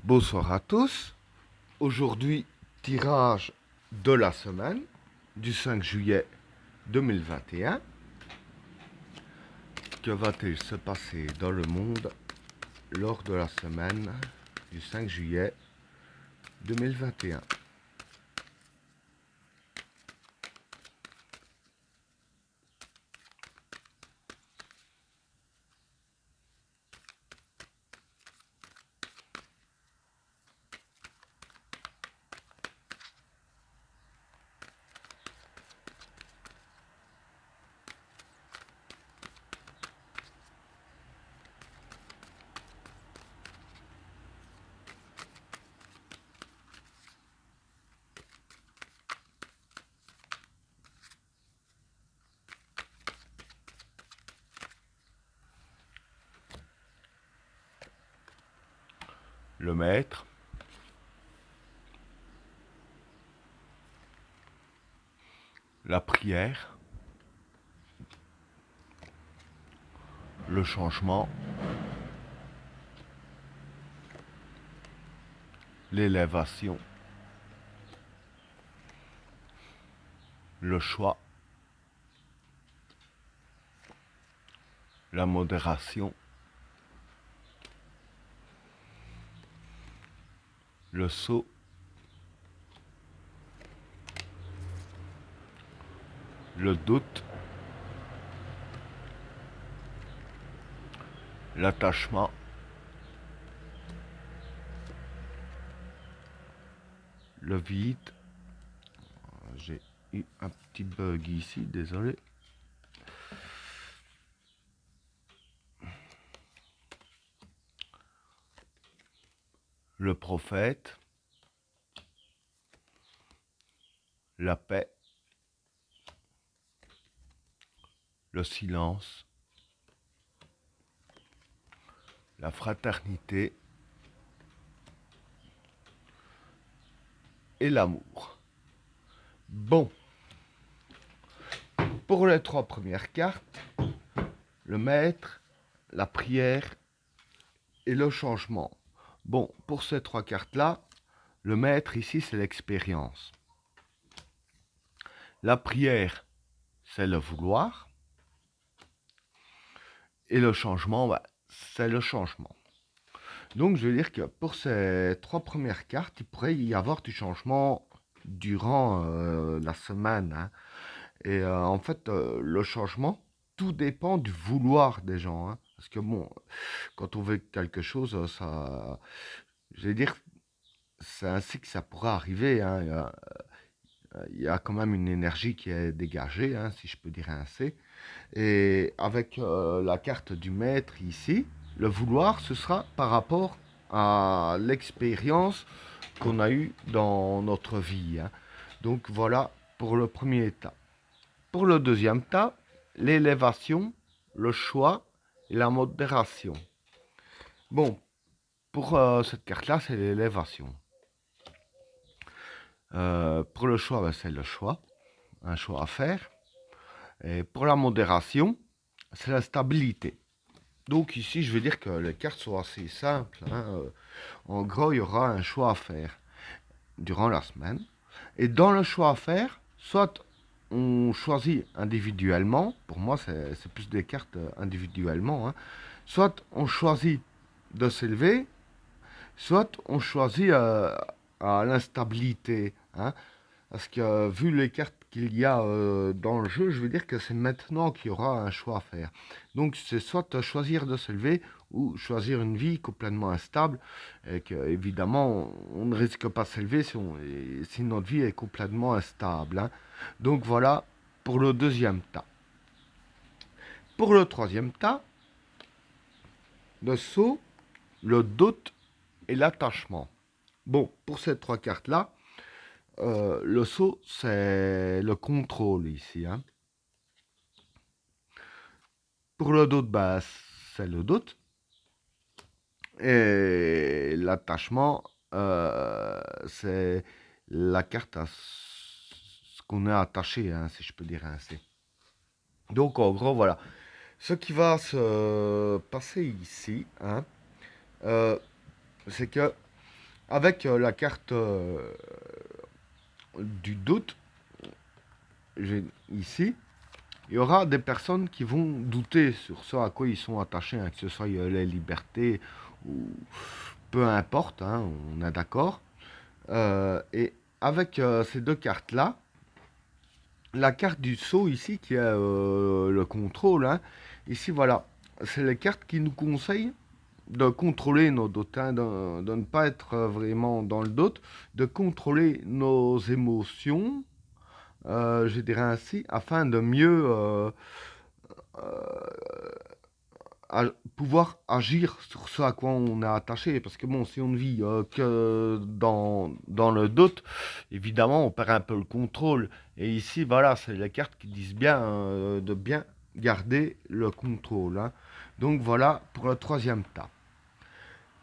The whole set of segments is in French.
Bonsoir à tous. Aujourd'hui, tirage de la semaine du 5 juillet 2021. Que va-t-il se passer dans le monde lors de la semaine du 5 juillet 2021? Le maître, la prière, le changement, l'élévation, le choix, la modération, le saut, le doute, l'attachement, le vide. J'ai eu un petit bug ici, désolé. Le prophète, la paix, le silence, la fraternité et l'amour. Bon, pour les trois premières cartes, le maître, la prière et le changement. Bon, pour ces trois cartes-là, le maître ici, c'est l'expérience. La prière, c'est le vouloir. Et le changement, bah, c'est le changement. Donc, je veux dire que pour ces trois premières cartes, il pourrait y avoir du changement durant la semaine. Hein. Et en fait, le changement, tout dépend du vouloir des gens. Hein. Parce que bon, quand on veut quelque chose, ça, je vais dire, c'est ainsi que ça pourra arriver. Hein. Il y a quand même une énergie qui est dégagée, hein, si je peux dire ainsi. Et avec la carte du maître ici, le vouloir, ce sera par rapport à l'expérience qu'on a eue dans notre vie. Hein. Donc voilà pour le premier état. Pour le deuxième tas, l'élévation, le choix et la modération. Bon, pour cette carte-là, c'est l'élévation. Pour le choix, ben, c'est le choix, un choix à faire. Et pour la modération, c'est la stabilité. Donc ici, je veux dire que les cartes sont assez simples. Hein. En gros, il y aura un choix à faire durant la semaine. Et dans le choix à faire, soit on choisit individuellement, pour moi c'est plus des cartes individuellement, hein. Soit on choisit de s'élever, soit on choisit à l'instabilité. Hein. Parce que vu les cartes qu'il y a dans le jeu, je veux dire que c'est maintenant qu'il y aura un choix à faire. Donc c'est soit choisir de se lever ou choisir une vie complètement instable et que évidemment on ne risque pas de s'élever si notre vie est complètement instable. Hein. Donc voilà pour le deuxième tas. Pour le troisième tas, le saut, le doute et l'attachement. Bon, pour ces trois cartes-là, le saut, c'est le contrôle ici. Hein. Pour le doute, bah, c'est le doute. Et l'attachement, c'est la carte à ce qu'on est attaché, hein, si je peux dire ainsi. Donc en gros, voilà. Ce qui va se passer ici, hein, c'est que avec la carte du doute, ici, il y aura des personnes qui vont douter sur ce à quoi ils sont attachés, hein, que ce soit les libertés ou peu importe, hein, on est d'accord. Et avec ces deux cartes-là, la carte du sceau ici, qui est le contrôle, hein, ici voilà, c'est les cartes qui nous conseillent de contrôler nos doutes, hein, de ne pas être vraiment dans le doute, de contrôler nos émotions, je dirais ainsi, afin de mieux à pouvoir agir sur ce à quoi on est attaché. Parce que bon, si on ne vit que dans le doute, évidemment, on perd un peu le contrôle. Et ici, voilà, c'est les cartes qui disent bien de bien garder le contrôle, hein. Donc voilà pour le troisième tas.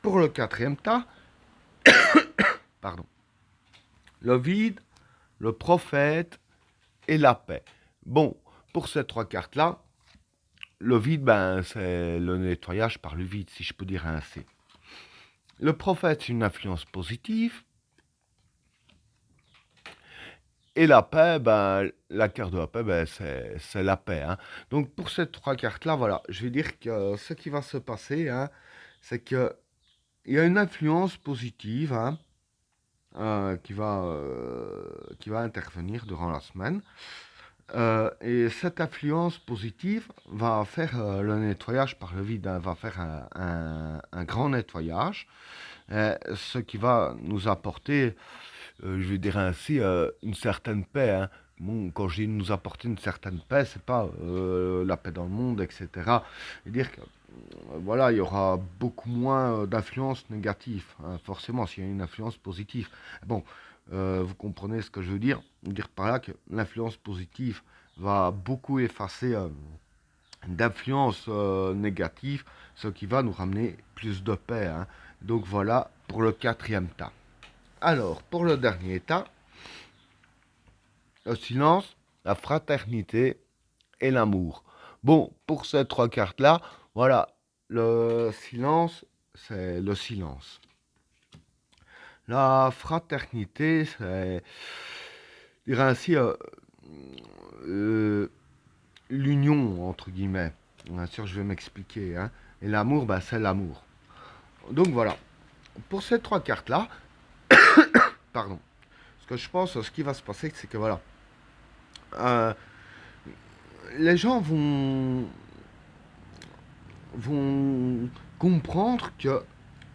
Pour le quatrième tas, pardon, le vide, le prophète et la paix. Bon, pour ces trois cartes-là, le vide, ben, c'est le nettoyage par le vide, si je peux dire ainsi. Le prophète, c'est une influence positive. Et la paix, ben, la carte de la paix, ben, c'est la paix, hein. Donc pour ces trois cartes-là, voilà, je vais dire que ce qui va se passer, hein, c'est que il y a une influence positive, hein, qui va intervenir durant la semaine. Et cette influence positive va faire le nettoyage par le vide, hein, va faire un grand nettoyage, ce qui va nous apporter, je vais dire ainsi, une certaine paix, hein. Bon, quand je dis nous apporter une certaine paix, c'est pas la paix dans le monde, etc. C'est-à-dire que voilà, il y aura beaucoup moins d'influence négative, hein, forcément, s'il y a une influence positive. Bon, vous comprenez ce que je veux dire? Dire par là que l'influence positive va beaucoup effacer d'influence négative, ce qui va nous ramener plus de paix, hein. Donc voilà pour le quatrième tas. Alors, pour le dernier tas, le silence, la fraternité et l'amour. Bon, pour ces trois cartes-là, voilà, le silence, c'est le silence. La fraternité, c'est, je dirais ainsi, euh, l'union, entre guillemets. Bien sûr, je vais m'expliquer, hein. Et l'amour, bah, c'est l'amour. Donc voilà. Pour ces trois cartes-là, pardon, ce que je pense, ce qui va se passer, c'est que voilà, euh, les gens vont comprendre que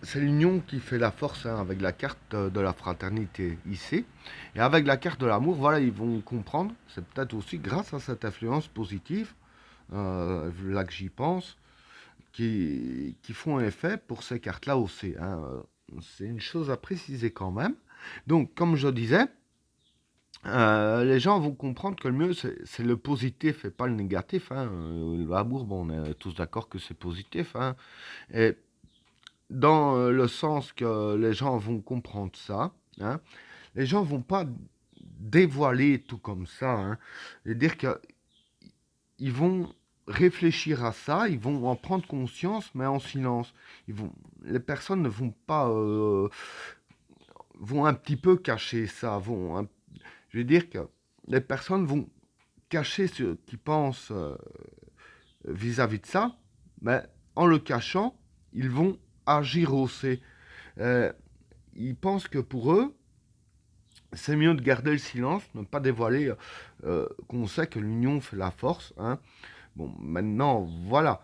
c'est l'union qui fait la force, hein, avec la carte de la fraternité ici. Et avec la carte de l'amour, voilà, ils vont comprendre, c'est peut-être aussi grâce à cette influence positive, là que j'y pense, qui font un effet pour ces cartes-là aussi, hein. C'est une chose à préciser quand même. Donc, comme je disais, les gens vont comprendre que le mieux, c'est le positif et pas le négatif, hein. L'amour, bon, on est tous d'accord que c'est positif, hein. Et dans le sens que les gens vont comprendre ça, hein, les gens vont pas dévoiler tout comme ça, hein. C'est-à-dire qu'ils vont réfléchir à ça, ils vont en prendre conscience, mais en silence. Les personnes ne vont pas, vont un petit peu cacher ça, je veux dire que les personnes vont cacher ce qu'ils pensent vis-à-vis de ça, mais en le cachant, ils vont agir aussi. Euh, ils pensent que pour eux, c'est mieux de garder le silence, ne pas dévoiler qu'on sait que l'union fait la force, hein. Bon, maintenant, voilà,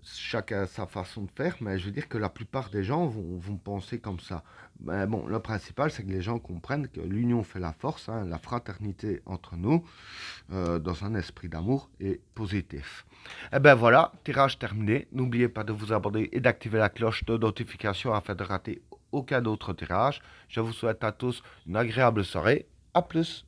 chacun a sa façon de faire, mais je veux dire que la plupart des gens vont penser comme ça. Mais bon, le principal, c'est que les gens comprennent que l'union fait la force, hein, la fraternité entre nous, dans un esprit d'amour est positif. Et ben voilà, tirage terminé. N'oubliez pas de vous abonner et d'activer la cloche de notification afin de rater aucun autre tirage. Je vous souhaite à tous une agréable soirée. A plus.